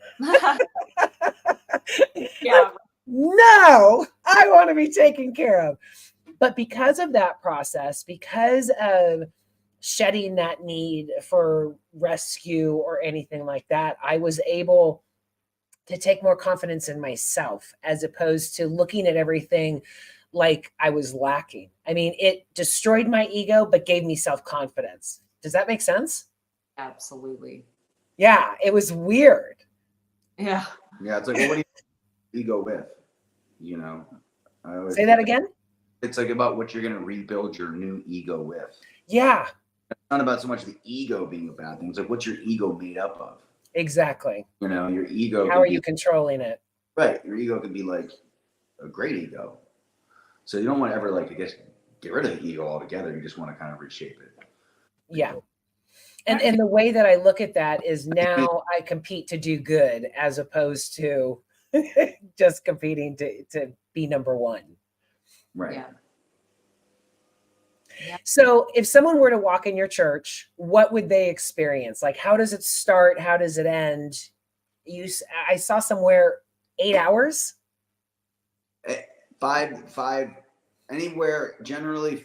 C: Yeah.
A: No, I want to be taken care of. But because of that process, because of shedding that need for rescue or anything like that, I was able to take more confidence in myself, as opposed to looking at everything like I was lacking. I mean, it destroyed my ego, but gave me self-confidence. Does that make sense?
C: Absolutely.
A: Yeah, it was weird.
C: Yeah.
B: Yeah, it's like, well, what do you ego with? You know, I always
A: Say that again.
B: It's like about what you're going to rebuild your new ego with.
A: Yeah,
B: It's not about so much the ego being a bad thing. It's like, what's your ego made up of?
A: exactly.
B: You know, your ego.
A: How are you controlling it?
B: Right. Your ego can be like a great ego. So you don't want to ever, like, I guess, get rid of the ego altogether. You just want to kind of reshape it.
A: Yeah. And the way that I look at that is, now I compete to do good, as opposed to just competing to be number one.
B: Right.
C: Yeah. Yeah.
A: So if someone were to walk in your church, what would they experience? Like, how does it start? How does it end? I saw somewhere 8 hours.
B: 5, anywhere, generally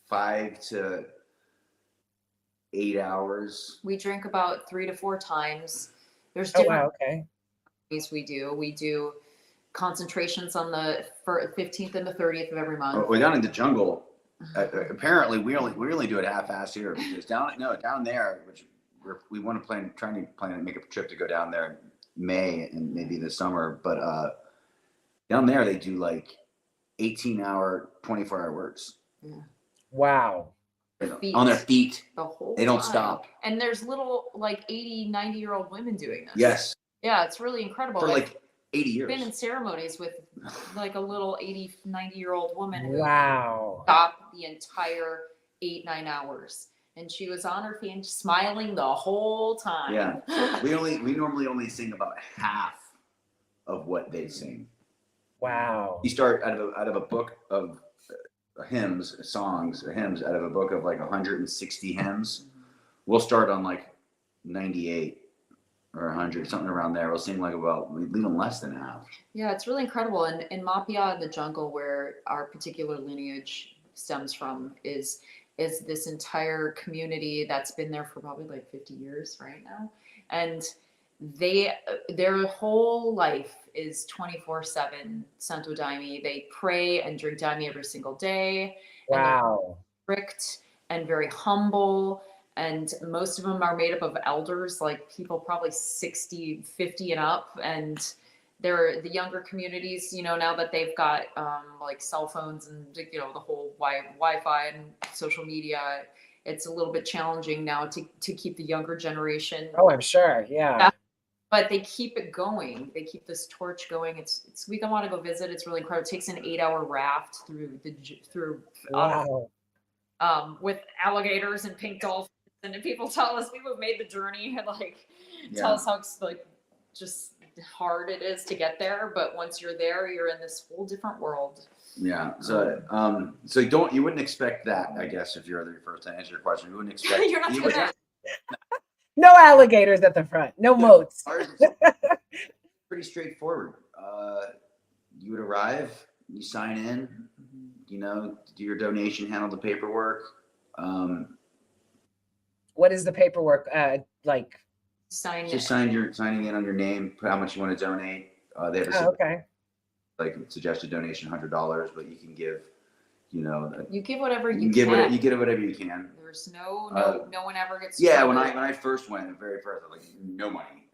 B: 5 to 8 hours.
C: We drink about 3 to 4 times. There's
A: Oh,
C: different
A: wow. Okay.
C: ways we do. We do concentrations on the 15th and the 30th of every month.
B: We're down in the jungle. Apparently, we only do it half-assed here, because down there, which we want to trying to make a trip to go down there in May and maybe this summer. But down there they do like 18-hour, 24-hour works.
C: Yeah.
A: Wow.
B: On their feet.
C: The whole
B: They don't
C: time.
B: stop.
C: And there's little like 80, 90-year-old women doing this.
B: Yes.
C: Yeah, it's really incredible.
B: For like 80 years.
C: Been in ceremonies with like a little 80, 90-year-old woman who
A: Wow.
C: stopped the entire 8-9 hours. And she was on her feet smiling the whole time.
B: Yeah. We normally only sing about half of what they sing.
A: Wow.
B: You start out of a book of hymns, out of a book of like 160 hymns. We'll start on like 98 or 100, something around there. We'll sing like even less than half.
C: Yeah, it's really incredible. And in Mapia, the jungle, where our particular lineage stems from, is this entire community that's been there for probably like 50 years right now. And their whole life is 24/7 Santo Daime. They pray and drink daime every single day.
A: Wow.
C: And they're strict and very humble. And most of them are made up of elders, like people probably 60, 50 and up. And they're the younger communities, now that they've got like cell phones and, the whole Wi-Fi and social media, it's a little bit challenging now to keep the younger generation.
A: Oh, I'm sure. Yeah.
C: But they keep it going. They keep this torch going. It's we want to go visit. It's really incredible. It takes an 8-hour raft through
A: Wow.
C: with alligators and pink dolphins. And people have made the journey, and tell us how just hard it is to get there. But once you're there, you're in this whole different world.
B: Yeah. So you wouldn't expect that, I guess, if you're there first to answer your question. You wouldn't expect.
C: You're not doing that.
A: No alligators at the front. No moats.
B: Ours is pretty straightforward. You would arrive, you sign in, do your donation, handle the paperwork.
A: What is the paperwork like?
B: Signing in on your name, put how much you want to donate. They have
A: okay.
B: Like suggested donation $100, but you can give,
C: you give whatever
B: you give
C: can.
B: you give whatever you can.
C: There's no one ever gets.
B: Yeah, when I first went, the very first, I was like, no money.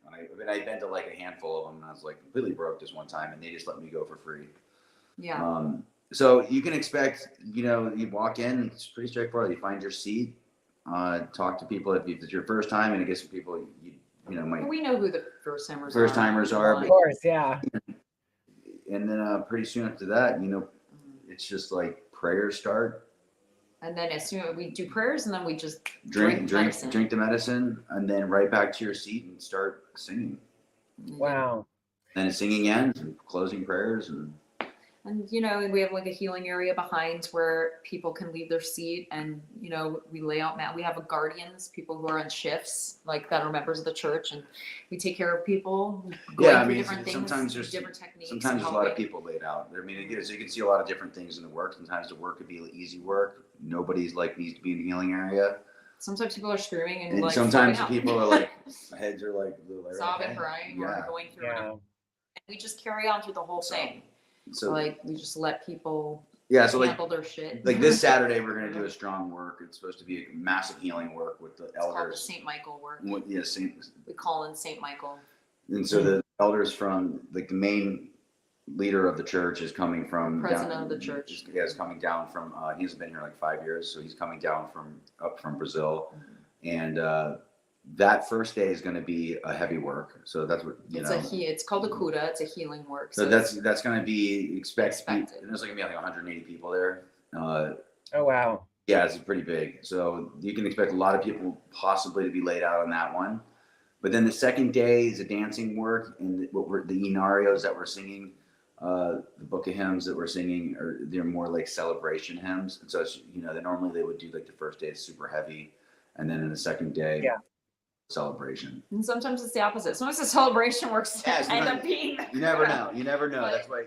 B: I'd been to like a handful of them, and I was like completely broke this one time, and they just let me go for free.
C: Yeah.
B: So you can expect, you walk in, it's pretty straightforward. You find your seat, talk to people if it's your first time, and I guess some people might.
C: We know who the first timers
B: are.
A: Of course, yeah.
B: And then pretty soon after that, it's just like prayers start.
C: And then as soon as we do prayers, and then we just
B: drink
C: medicine.
B: the medicine, and then right back to your seat and start singing.
A: Wow.
B: Then singing ends and closing prayers,
C: And, you know, we have like a healing area behind where people can leave their seat, and, you know, we lay out we have a guardians, people who are on shifts, like that are members of the church, and we take care of people going through different things,
B: sometimes there's
C: different techniques.
B: Sometimes there's a lot of people laid out. I mean, so you can see a lot of different things in the work. Sometimes the work could be easy work. Nobody's like needs to be in the healing area.
C: Sometimes people are screaming and like
B: sometimes people are like heads are like
C: sobbing, crying, or going through it. And we just carry on through the whole thing. So like we just let people handle their shit.
B: Like this Saturday we're gonna do a strong work. It's supposed to be a massive healing work with the elders. It's
C: called the St. Michael work.
B: We
C: call in St. Michael.
B: And so the elders from like the main leader of the church is coming from
C: president of the church.
B: Yeah, is coming down from he's been here like 5 years, so he's coming down from Brazil. And that first day is going to be a heavy work. So that's what
C: it's called a cura. It's a healing work.
B: So that's going to be expected. There's going to be like 180 people there.
A: Oh wow.
B: Yeah, it's pretty big. So you can expect a lot of people possibly to be laid out on that one. But then the second day is a dancing work, and the inarios that we're singing, the book of hymns that we're singing, they're more like celebration hymns. And so it's, normally they would do like the first day is super heavy, and then in the second day, celebration.
C: And sometimes it's the opposite. Sometimes the celebration works end up being.
B: You never know. That's why.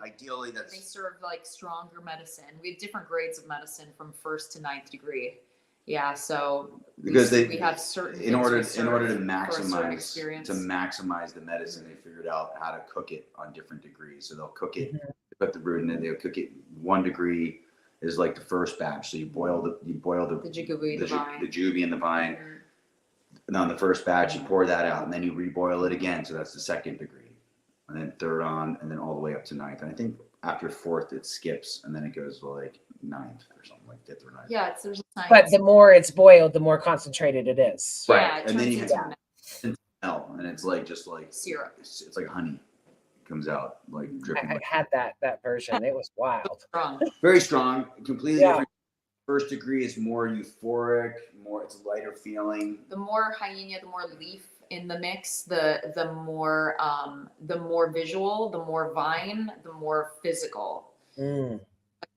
C: Ideally, they serve like stronger medicine. We have different grades of medicine from 1st to 9th degree. Yeah, so
B: because
C: we have certain
B: in order to maximize the medicine, they figured out how to cook it on different degrees. So they'll cook it, put the root in it. They'll cook it 1 degree is like the first batch. So you boil the
C: jujube, the
B: jujube and the vine. And on the first batch, you pour that out, and then you reboil it again. So that's the 2nd degree, and then 3rd on, and then all the way up to 9th. And I think after 4th it skips, and then it goes to like 9th or something, like 5th or 9th.
C: Yeah, there's a science.
A: But the more it's boiled, the more concentrated it is.
B: Right,
C: yeah,
B: and then you have and it's like just like
C: syrup.
B: It's like honey comes out like dripping.
A: I had that version. It was wild.
C: Strong.
B: Very strong, completely different. 1st degree is more euphoric, it's a lighter feeling.
C: The more hyena, the more leaf in the mix, the more visual, the more vine, the more physical.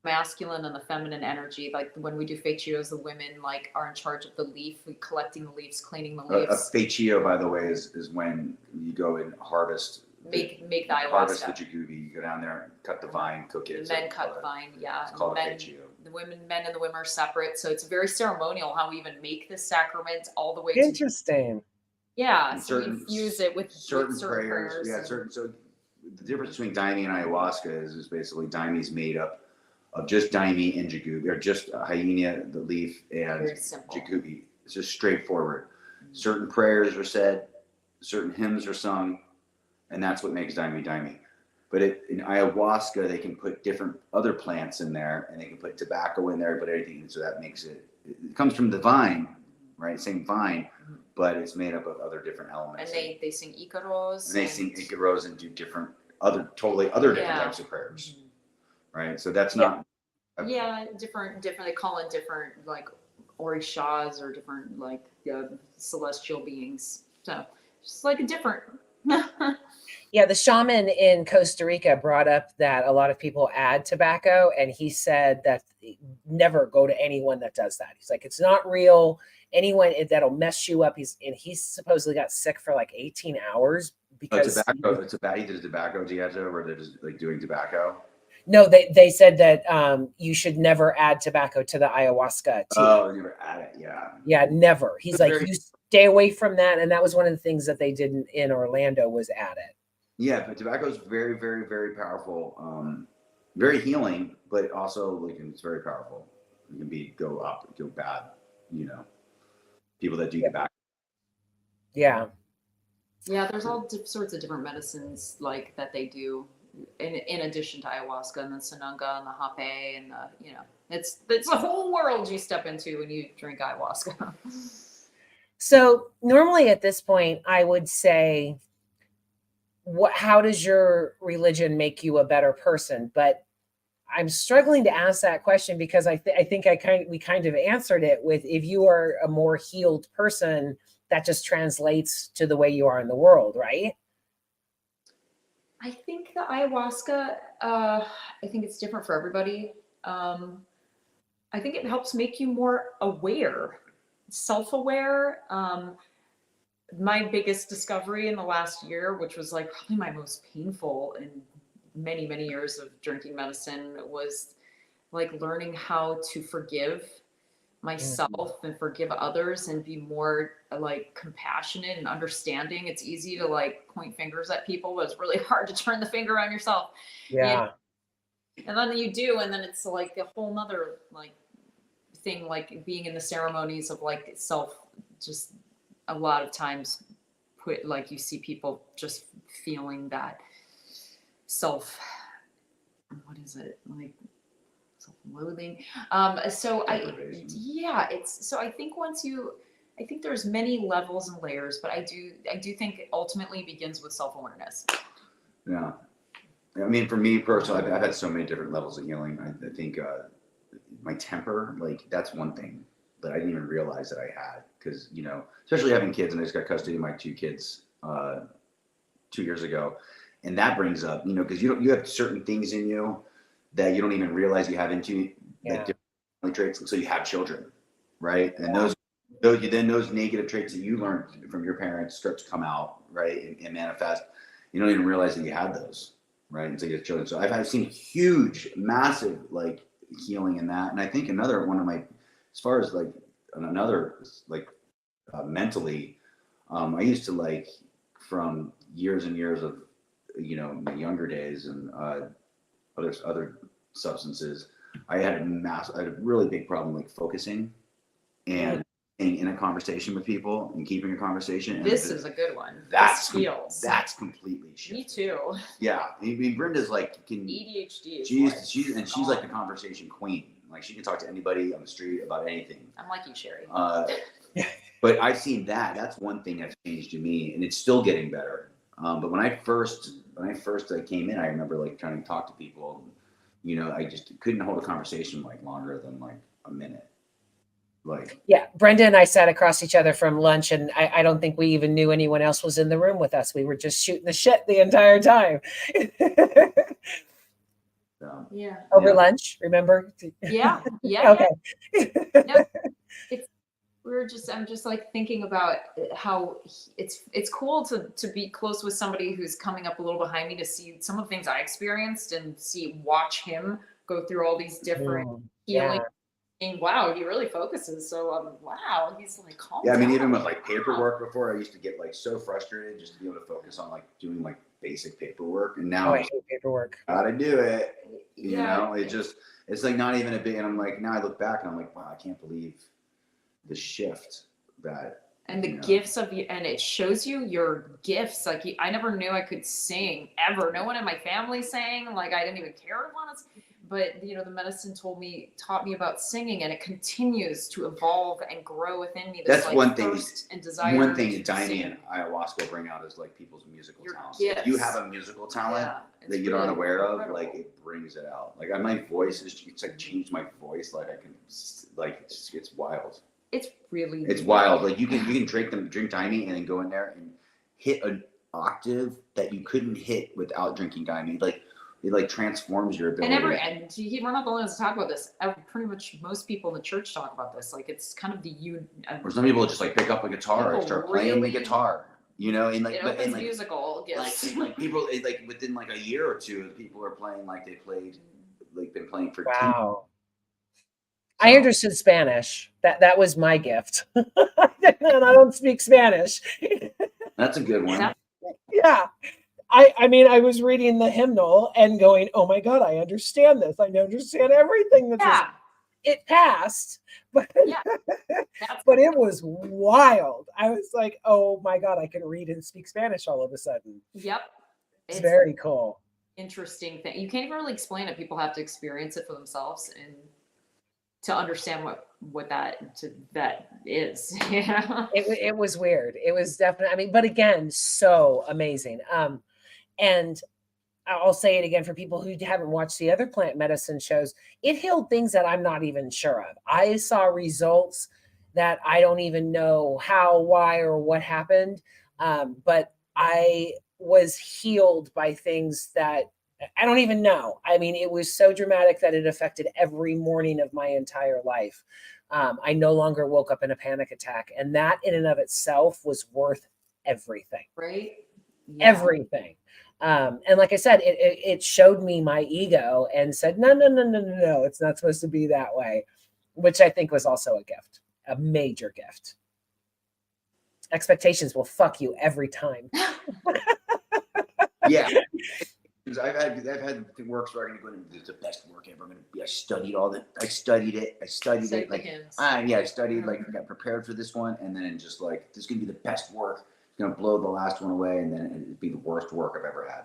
C: Masculine and the feminine energy. Like when we do feichios, the women like are in charge of the leaf, collecting the leaves, cleaning the leaves.
B: A feichio, by the way, is when you go and harvest.
C: Make the ayahuasca.
B: Harvest the jujube. You go down there, cut the vine, cook it.
C: The men cut the vine,
B: It's called a feichio.
C: The men and the women are separate, so it's very ceremonial how we even make this sacrament all the way.
A: Interesting.
C: So we infuse it with certain prayers.
B: Yeah, So the difference between daime and ayahuasca is basically daime is made up of just daime and jujube, or just hyena, the leaf, and jujube. It's just straightforward. Certain prayers are said, certain hymns are sung, and that's what makes daime. But in ayahuasca, they can put different other plants in there, and they can put tobacco in there, but everything. So that makes it comes from the vine, right? Same vine, but it's made up of other different elements.
C: And they sing Icaros.
B: And they sing Icaros and do totally other different types of prayers, right? So that's not.
C: Different. They call in different like orishas or different like celestial beings. So just like a different.
A: Yeah, the shaman in Costa Rica brought up that a lot of people add tobacco, and he said that never go to anyone that does that. He's like, it's not real. Anyone that'll mess you up. He supposedly got sick for like 18 hours because
B: tobacco. He did a tobacco dieta where they're just like doing tobacco.
A: No, they said that you should never add tobacco to the ayahuasca tea.
B: Oh, never add it. Yeah.
A: Yeah, never. He's like, you stay away from that, and that was one of the things that they did in Orlando was add it.
B: Yeah, but tobacco is very, very, very powerful. Very healing, but also it's very powerful. It can go up, go bad. People that do tobacco.
A: Yeah.
C: Yeah, there's all sorts of different medicines like that they do in addition to ayahuasca, and the sananga and the hape, and it's a whole world you step into when you drink ayahuasca.
A: So normally at this point, I would say, how does your religion make you a better person? But I'm struggling to ask that question because I think we kind of answered it with, if you are a more healed person, that just translates to the way you are in the world, right?
C: I think the ayahuasca, I think it's different for everybody. I think it helps make you more aware, self-aware. My biggest discovery in the last year, which was like probably my most painful in many, many years of drinking medicine, was like learning how to forgive myself and forgive others and be more like compassionate and understanding. It's easy to like point fingers at people, but it's really hard to turn the finger on yourself.
A: Yeah.
C: And then you do, and then it's like a whole nother like thing, like being in the ceremonies of like self, just a lot of times put like you see people just feeling that self, what is it, like self-loathing. I think I think there's many levels and layers, but I do think it ultimately begins with self-awareness.
B: Yeah. I mean, for me personally, I've had so many different levels of healing. I think my temper, like that's one thing that I didn't even realize that I had, because, you know, especially having kids, and I just got custody of my 2 kids 2 years ago. And that brings up, you know, because you have certain things in you that you don't even realize you have into you, like different traits until you have children, right? And those negative traits that you learned from your parents start to come out, right, and manifest. You don't even realize that you had those, right, until you have children. So I've seen huge, massive like healing in that. And I think another one of my, as far as like another like mentally, I used to like, from years and years of, you know, my younger days and other substances, I had a really big problem like focusing and in a conversation with people and keeping a conversation. And
C: this is a good one.
B: That's completely shit.
C: Me too.
B: Yeah, I mean, Brenda's like
C: ADHD.
B: She's like the conversation queen. Like she can talk to anybody on the street about anything.
C: I'm like you, Sherry.
B: But I've seen that. That's one thing that's changed to me, and it's still getting better. But when I first came in, I remember like trying to talk to people. And, you know, I just couldn't hold a conversation like longer than like a minute. Like,
A: yeah, Brenda and I sat across each other from lunch, and I don't think we even knew anyone else was in the room with us. We were just shooting the shit the entire time. Over lunch, remember?
C: Yeah.
A: Okay.
C: No, I'm just like thinking about how it's cool to be close with somebody who's coming up a little behind me, to see some of the things I experienced and watch him go through all these different healing. And wow, he really focuses. So wow, he's like calm.
B: Yeah, I mean, even with like paperwork before, I used to get like so frustrated just to be able to focus on like doing like basic paperwork. And now
A: I hate paperwork.
B: Gotta do it. You know, it's like not even a big. And I'm like, now I look back and I'm like, wow, I can't believe the shift that.
C: And the gifts of you, and it shows you your gifts. Like I never knew I could sing ever. No one in my family sang. Like I didn't even care to want to. But you know, the medicine taught me about singing, and it continues to evolve and grow within me.
B: That's like one thing.
C: And desire.
B: One thing Daime and Ayahuasca bring out is like people's musical talents. If you have a musical talent that you're not aware of, like it brings it out. Like my voice it's like changed my voice. Like I can, like it's wild.
C: It's
B: wild. Like you can drink Daime and then go in there and hit an octave that you couldn't hit without drinking Daime. Like it like transforms your ability.
C: And we're not the only ones to talk about this. Pretty much most people in the church talk about this. Like it's kind of
B: or some people just like pick up a guitar and start playing the guitar. You know, and like
C: it like, musical gifts.
B: Like people like within like a year or two, people are playing like they played like been playing for.
A: Wow. I understood Spanish. That was my gift. And I don't speak Spanish.
B: That's a good one.
A: Yeah. I mean, I was reading the hymnal and going, oh my God, I understand this. I understand everything that's it passed, but but it was wild. I was like, oh my God, I can read and speak Spanish all of a sudden.
C: Yep.
A: It's very cool.
C: Interesting thing. You can't even really explain it. People have to experience it for themselves and to understand what that is. Yeah.
A: It was weird. It was definitely, I mean, but again, so amazing. And I'll say it again for people who haven't watched the other plant medicine shows. It healed things that I'm not even sure of. I saw results that I don't even know how, why, or what happened. But I was healed by things that I don't even know. I mean, it was so dramatic that it affected every morning of my entire life. I no longer woke up in a panic attack. And that in and of itself was worth everything.
C: Right? Yeah.
A: Everything. And like I said, it showed me my ego and said, no, no, no, no, no, no, it's not supposed to be that way, which I think was also a gift, a major gift. Expectations will fuck you every time.
B: Yeah. I've had works where I'm going to go into the best work ever. I'm going to be, I studied it. Like, I studied, like, I got prepared for this one. And then just like, this is going to be the best work. It's going to blow the last one away. And then it'd be the worst work I've ever had.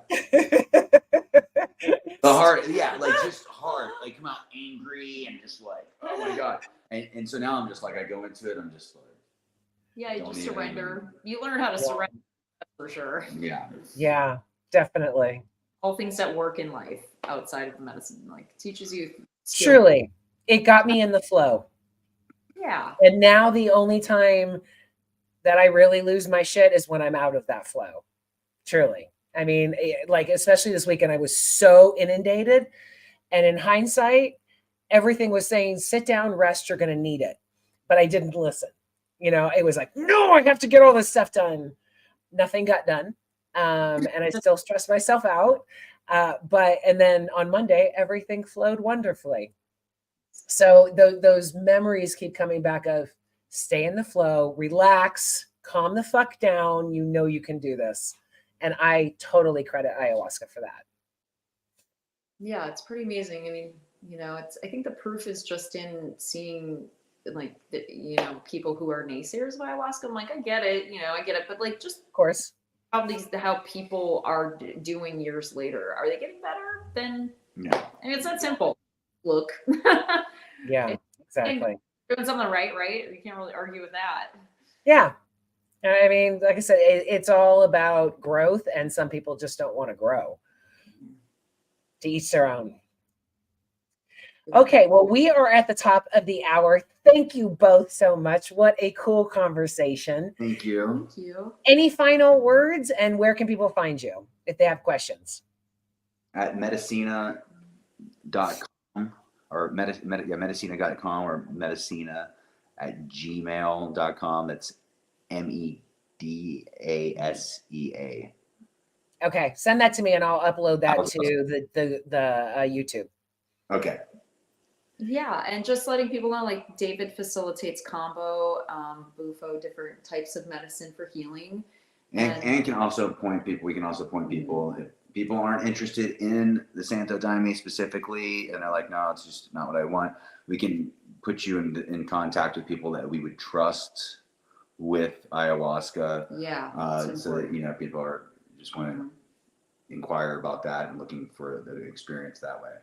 B: The hard, yeah, like just hard, like come out angry and just like, oh my God. And so now I'm just like, I go into it, I'm just like,
C: yeah, you just surrender. You learn how to surrender for sure.
B: Yeah.
A: Yeah, definitely.
C: All things that work in life outside of medicine, like teaches you skills.
A: Truly, it got me in the flow.
C: Yeah.
A: And now the only time that I really lose my shit is when I'm out of that flow. Truly. I mean, like, especially this weekend, I was so inundated. And in hindsight, everything was saying, sit down, rest, you're going to need it. But I didn't listen. You know, it was like, no, I have to get all this stuff done. Nothing got done. And I still stressed myself out. And then on Monday, everything flowed wonderfully. So those memories keep coming back of stay in the flow, relax, calm the fuck down. You know, you can do this. And I totally credit ayahuasca for that.
C: Yeah, it's pretty amazing. I mean, you know, I think the proof is just in seeing like people who are naysayers of ayahuasca. I'm like, I get it, but like, just
A: of course,
C: probably how people are doing years later. Are they getting better? Then
B: no.
C: I mean, it's that simple. Look.
A: Yeah, exactly.
C: Doing something right? You can't really argue with that.
A: Yeah. I mean, like I said, it's all about growth, and some people just don't want to grow. To each their own. Okay, well, we are at the top of the hour. Thank you both so much. What a cool conversation.
B: Thank you.
C: Thank you.
A: Any final words, and where can people find you if they have questions?
B: At medicina.com or medicina.com or medicina@gmail.com. That's MEDASEA.
A: Okay, send that to me and I'll upload that to the YouTube.
B: Okay.
C: Yeah, and just letting people know, like, David facilitates combo, bufo, different types of medicine for healing.
B: And can also point people, we can also point people, if people aren't interested in the Santo Daime specifically, and they're like, no, it's just not what I want, we can put you in contact with people that we would trust with ayahuasca.
C: Yeah.
B: So that, people are just want to inquire about that and looking for the experience that way.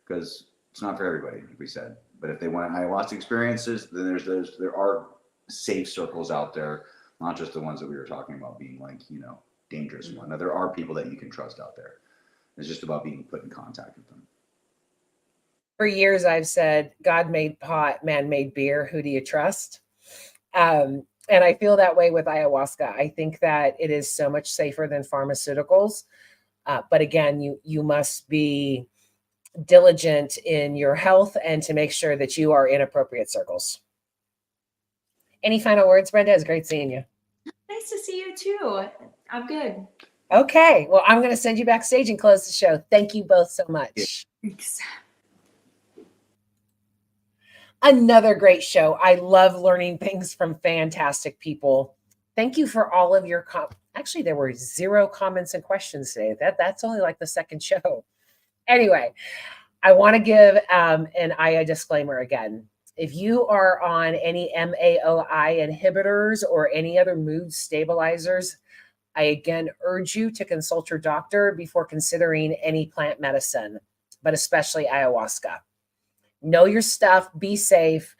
B: Because it's not for everybody, like we said. But if they want ayahuasca experiences, then there are safe circles out there, not just the ones that we were talking about being like, dangerous and whatnot. There are people that you can trust out there. It's just about being put in contact with them.
A: For years, I've said, God made pot, man made beer. Who do you trust? And I feel that way with ayahuasca. I think that it is so much safer than pharmaceuticals. But again, you must be diligent in your health and to make sure that you are in appropriate circles. Any final words, Brenda? It's great seeing you.
C: Nice to see you too. I'm good.
A: Okay. Well, I'm going to send you backstage and close the show. Thank you both so much.
C: Thanks.
A: Another great show. I love learning things from fantastic people. Thank you for all of your actually, there were 0 comments and questions today. That's only like the second show. Anyway, I want to give an Aya disclaimer again. If you are on any MAOI inhibitors or any other mood stabilizers, I again urge you to consult your doctor before considering any plant medicine, but especially ayahuasca. Know your stuff, be safe,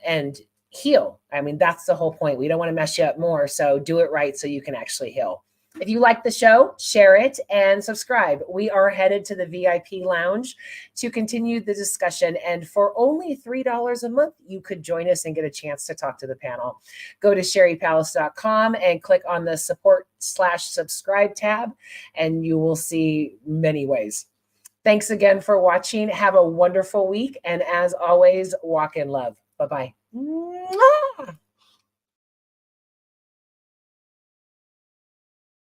A: and heal. I mean, that's the whole point. We don't want to mess you up more, so do it right so you can actually heal. If you like the show, share it and subscribe. We are headed to the VIP lounge to continue the discussion. And for only $3 a month, you could join us and get a chance to talk to the panel. Go to sherrypalace.com and click on the support/subscribe tab, and you will see many ways. Thanks again for watching. Have a wonderful week. And as always, walk in love. Bye-bye.